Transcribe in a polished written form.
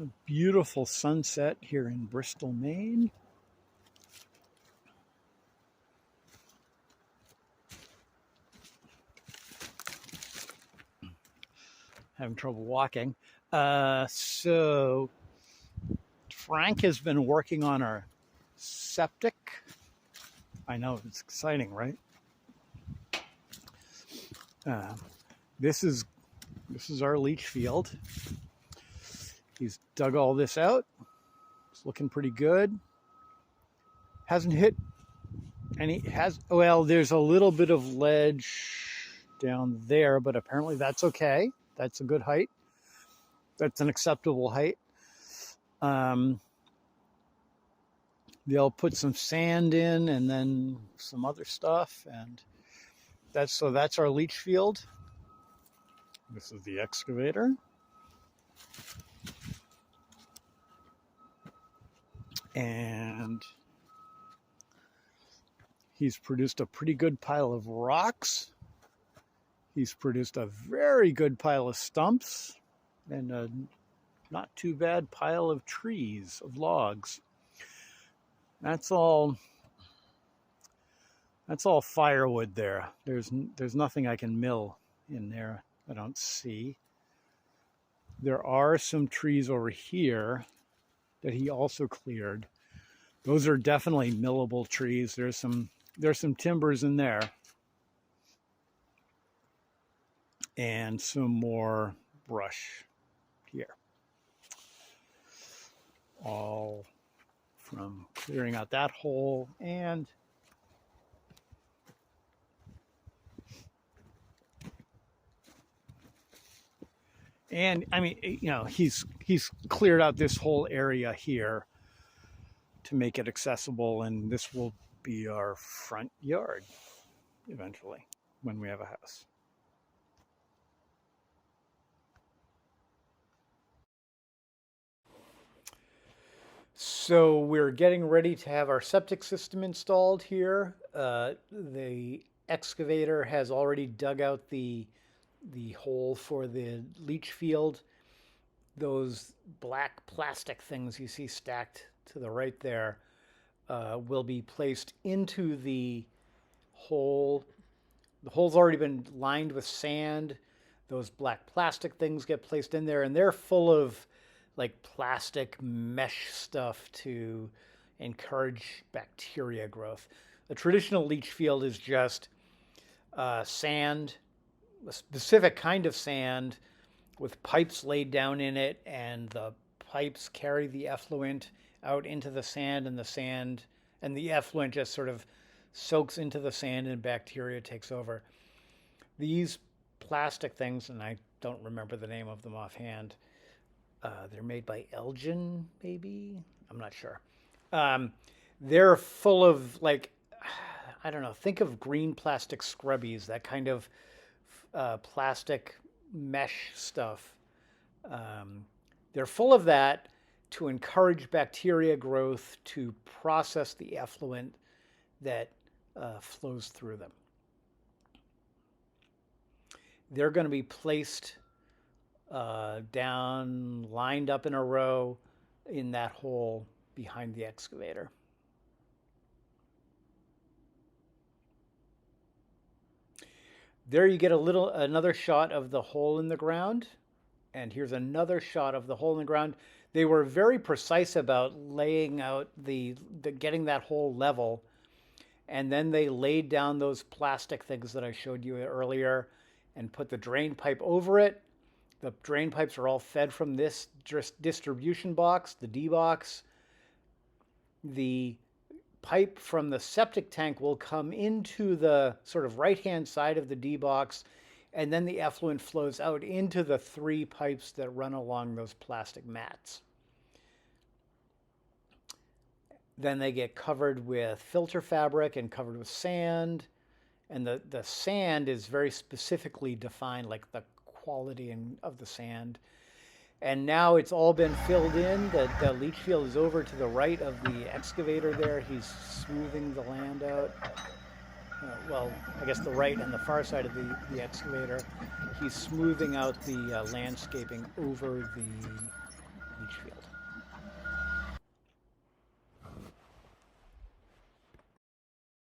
A beautiful sunset here in Bristol, Maine. Having trouble walking. So Frank has been working on our septic. I know, it's exciting, right? This is our leach field. He's dug all this out. It's looking pretty good. Hasn't hit any, well, there's a little bit of ledge down there, but apparently that's okay. That's a good height. That's an acceptable height. They'll put some sand in and then some other stuff, and that's our leach field. This is the excavator. And he's produced a pretty good pile of rocks. He's produced a very good pile of stumps and a not too bad pile of trees, of logs. That's all firewood there. There's nothing I can mill in there, I don't see. There are some trees over here that he also cleared. Those are definitely millable trees. There's some timbers in there. And some more brush here. All from clearing out that hole and I mean, you know, he's cleared out this whole area here to make it accessible, and this will be our front yard eventually when we have a house. So we're getting ready to have our septic system installed here. The excavator has already dug out the hole for the leach field. Those black plastic things you see stacked to the right there will be placed into the hole. The hole's already been lined with sand. Those black plastic things get placed in there, and they're full of like plastic mesh stuff to encourage bacteria growth. The traditional leach field is just sand, a specific kind of sand with pipes laid down in it, and the pipes carry the effluent out into the sand, and the effluent just sort of soaks into the sand and bacteria takes over. These plastic things, and I don't remember the name of them offhand, they're made by Elgin, maybe? I'm not sure. They're full of, like, I don't know, think of green plastic scrubbies, that kind of plastic mesh stuff. They're full of that to encourage bacteria growth, to process the effluent that flows through them. They're going to be placed down, lined up in a row in that hole behind the excavator. There you get another shot of the hole in the ground, and here's another shot of the hole in the ground. They were very precise about laying out getting that hole level, and then they laid down those plastic things that I showed you earlier and put the drain pipe over it. The drain pipes are all fed from this distribution box, the D box. The pipe from the septic tank will come into the sort of right-hand side of the D box, and then the effluent flows out into the 3 pipes that run along those plastic mats. Then they get covered with filter fabric and covered with sand, and the sand is very specifically defined, like the quality of the sand. And now it's all been filled in. The leach field is over to the right of the excavator there. He's smoothing the land out. Well, I guess the right and the far side of the excavator. He's smoothing out the landscaping over the leach field.